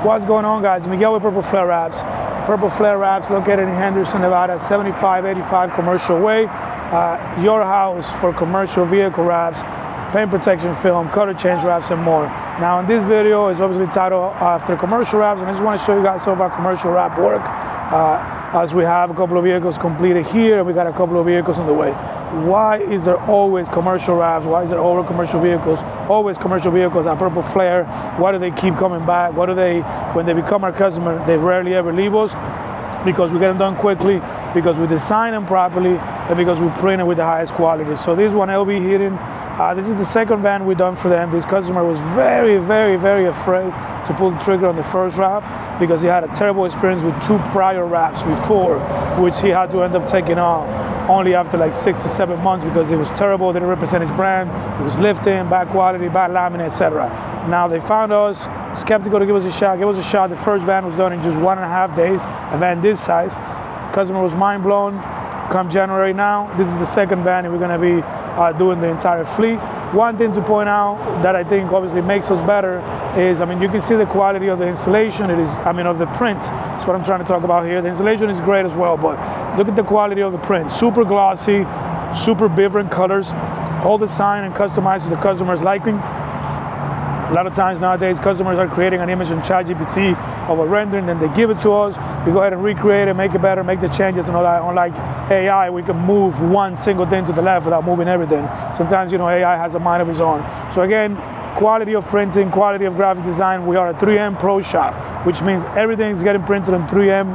What's going on, guys? Miguel with Purple Flare Wraps. Purple Flare Wraps located in Henderson, Nevada, 7585 Commercial Way. Your house for commercial vehicle wraps, paint protection film, color change wraps, and more. Now, in this video is obviously titled after commercial wraps, and I just want to show you guys some of our commercial wrap work. As we have a couple of vehicles completed here, and we got a couple of vehicles on the way. Why is there always commercial wraps? Why is there always commercial vehicles at Purple Flare? Why do they keep coming back? Why do they, when they become our customer, they rarely ever leave us? Because we get them done quickly, because we design them properly, and because we print it with the highest quality. So this one, LB Heating, this is the second van we've done for them. This customer was very, very, very afraid to pull the trigger on the first wrap because he had a terrible experience with 2 prior wraps before, which he had to end up taking off only after like 6 to 7 months because it was terrible, didn't represent his brand, it was lifting, bad quality, bad laminate, etc. Now they found us, skeptical to give us a shot, The first van was done in just 1.5 days, a van this size. Customer was mind blown. Come January now, this is the second van and we're gonna be doing the entire fleet. One thing to point out that I think obviously makes us better is, you can see the quality of the installation, of the print. That's what I'm trying to talk about here. The installation is great as well, but look at the quality of the print. Super glossy, super vibrant colors, all designed and customized to the customer's liking. A lot of times nowadays, customers are creating an image in ChatGPT of a rendering, then they give it to us. We go ahead and recreate it, make it better, make the changes and all that. Unlike AI, we can move one single thing to the left without moving everything. Sometimes, AI has a mind of its own. So again, quality of printing, quality of graphic design. We are a 3M Pro shop, which means everything is getting printed on 3M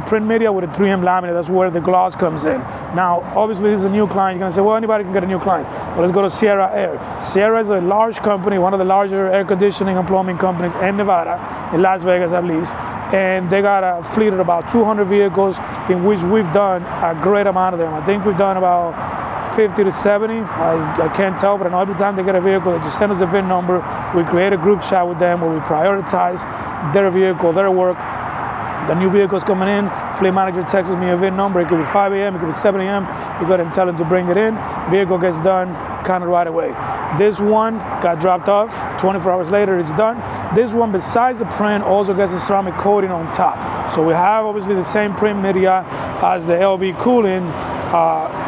print media with a 3M laminate. That's where the gloss comes in. Now, obviously, this is a new client. You're gonna say, well, anybody can get a new client. Well, let's go to Sierra Air. Sierra is a large company, one of the larger air conditioning and plumbing companies in Nevada, in Las Vegas at least. And they got a fleet of about 200 vehicles in which we've done a great amount of them. I think we've done about 50 to 70, I can't tell, but I know every time they get a vehicle, they just send us a VIN number. We create a group chat with them where we prioritize their vehicle, their work. The new vehicle's coming in, fleet manager texts me a VIN number. It could be 5 a.m., it could be 7 a.m. We go ahead and tell them to bring it in. Vehicle gets done kind of right away. This one got dropped off, 24 hours later, it's done. This one, besides the print, also gets a ceramic coating on top. So we have obviously the same print media as the LB cooling,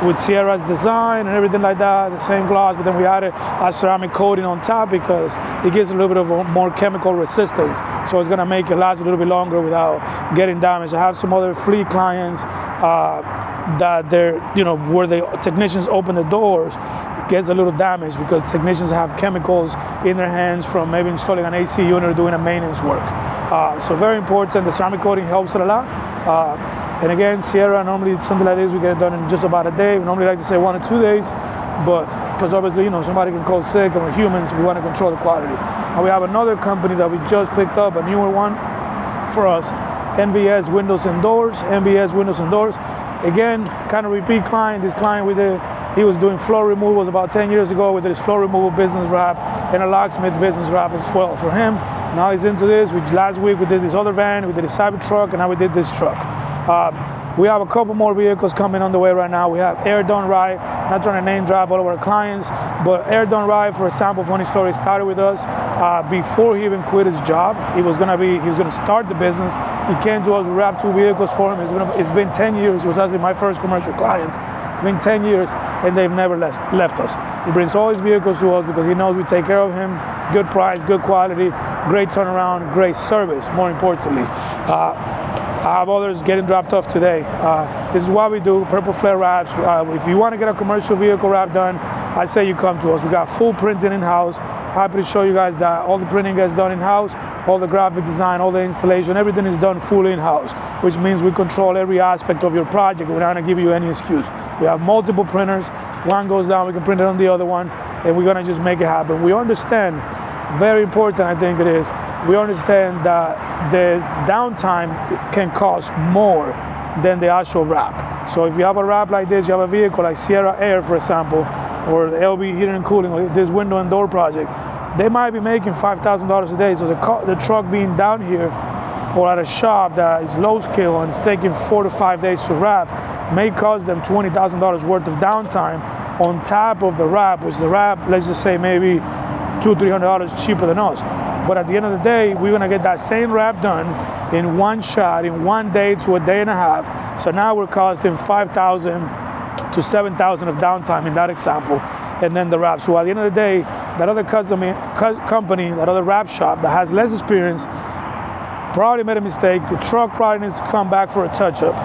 with Sierra's design and everything like that, the same gloss, but then we added a ceramic coating on top because it gives a little bit of a more chemical resistance. So it's gonna make it last a little bit longer without getting damaged. I have some other fleet clients that they're, where the technicians open the doors, it gets a little damaged because technicians have chemicals in their hands from maybe installing an AC unit or doing a maintenance work. So very important, the ceramic coating helps it a lot. And again, Sierra, normally something like this, we get it done in just about a day. We normally like to say 1 or 2 days, but because obviously, somebody can call sick and we're humans, we want to control the quality. And we have another company that we just picked up, a newer one for us, NVS Windows and Doors, Again, kind of repeat client. This client he was doing floor removals about 10 years ago. We did his floor removal business wrap and a locksmith business wrap as well for him. Now he's into this. Last week we did this other van, we did a Cybertruck, and now we did this truck. We have a couple more vehicles coming on the way right now. We have Air Done Right, not trying to name drop all of our clients, but Air Done Right, for example, funny story, started with us before he even quit his job. He was gonna start the business. He came to us, we wrapped 2 vehicles for him. It's been 10 years. It was actually my first commercial client. It's been 10 years and they've never left us. He brings all his vehicles to us because he knows we take care of him. Good price, good quality, great turnaround, great service, more importantly. I have others getting dropped off today. This is what we do, Purple Flare Wraps. If you want to get a commercial vehicle wrap done, I say you come to us. We got full printing in-house. Happy to show you guys that all the printing gets done in-house, all the graphic design, all the installation, everything is done fully in-house, which means we control every aspect of your project. We're not gonna give you any excuse. We have multiple printers. One goes down, we can print it on the other one, and we're gonna just make it happen. We understand, very important I think it is, we understand that the downtime can cost more than the actual wrap. So if you have a wrap like this, you have a vehicle like Sierra Air, for example, or the LB Heating and Cooling, or this window and door project, they might be making $5,000 a day. So the truck being down here or at a shop that is low scale and it's taking 4 to 5 days to wrap may cost them $20,000 worth of downtime on top of the wrap, which the wrap, let's just say maybe $200-300 cheaper than us. But at the end of the day, we're gonna get that same wrap done in one shot, in 1 day to a day and a half. So now we're costing $5,000 to $7,000 of downtime in that example, and then the wrap. So at the end of the day, that other company, that other wrap shop that has less experience probably made a mistake. The truck probably needs to come back for a touch-up.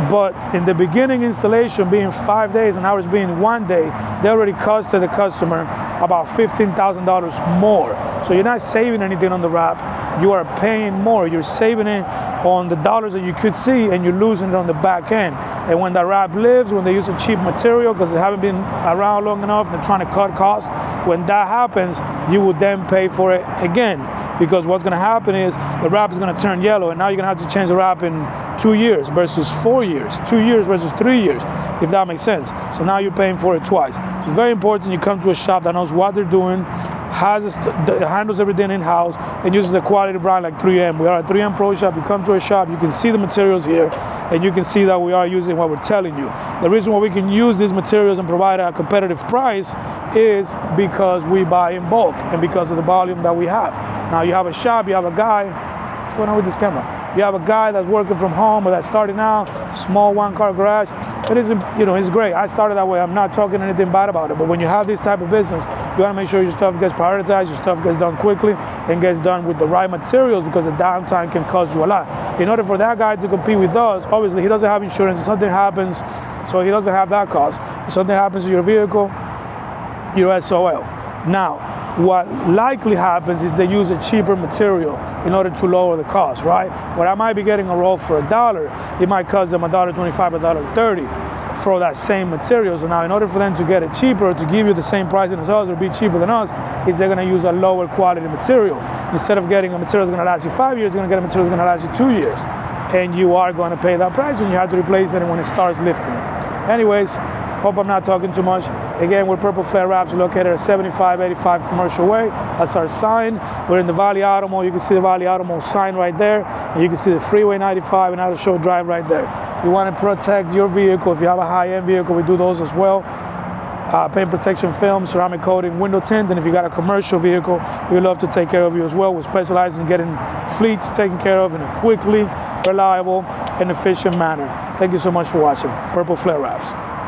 But in the beginning installation being 5 days and ours being 1 day, they already costed the customer about $15,000 more. So you're not saving anything on the wrap, you are paying more. You're saving it on the dollars that you could see, and you're losing it on the back end. And when that wrap lives, when they use a cheap material because they haven't been around long enough, they're trying to cut costs, when that happens, you will then pay for it again. Because what's gonna happen is the wrap is gonna turn yellow, and now you're gonna have to change the wrap in 2 years versus 4 years, 2 years versus 3 years, if that makes sense. So now you're paying for it twice. It's very important you come to a shop that knows what they're doing, handles everything in-house, and uses a quality brand like 3M. We are a 3M Pro Shop. You come to a shop, you can see the materials here, and you can see that we are using what we're telling you. The reason why we can use these materials and provide a competitive price is because we buy in bulk and because of the volume that we have. Now you have a shop, you have a guy, what's going on with this camera? You have a guy that's working from home or that's starting out, small one-car garage. It isn't, it's great. I started that way. I'm not talking anything bad about it. But when you have this type of business, you want to make sure your stuff gets prioritized, your stuff gets done quickly, and gets done with the right materials, because the downtime can cost you a lot. In order for that guy to compete with us, obviously he doesn't have insurance. If something happens, so he doesn't have that cost. If something happens to your vehicle, you're SOL. Now, what likely happens is they use a cheaper material in order to lower the cost, right? Where I might be getting a roll for $1, it might cost them $1.25, $1.30 for that same material. So now in order for them to get it cheaper, to give you the same pricing as us or be cheaper than us, is they're gonna use a lower quality material. Instead of getting a material that's gonna last you 5 years, you're gonna get a material that's gonna last you 2 years. And you are gonna pay that price when you have to replace it and when it starts lifting it. Anyways, hope I'm not talking too much. Again, we're Purple Flare Wraps, located at 7585 Commercial Way. That's our sign. We're in the Valley Auto Mall. You can see the Valley Auto Mall sign right there. And you can see the Freeway 95 and Auto Show Drive right there. If you want to protect your vehicle, if you have a high-end vehicle, we do those as well. Paint protection film, ceramic coating, window tint, and if you got a commercial vehicle, we love to take care of you as well. We specialize in getting fleets taken care of in a quickly, reliable, and efficient manner. Thank you so much for watching. Purple Flare Wraps.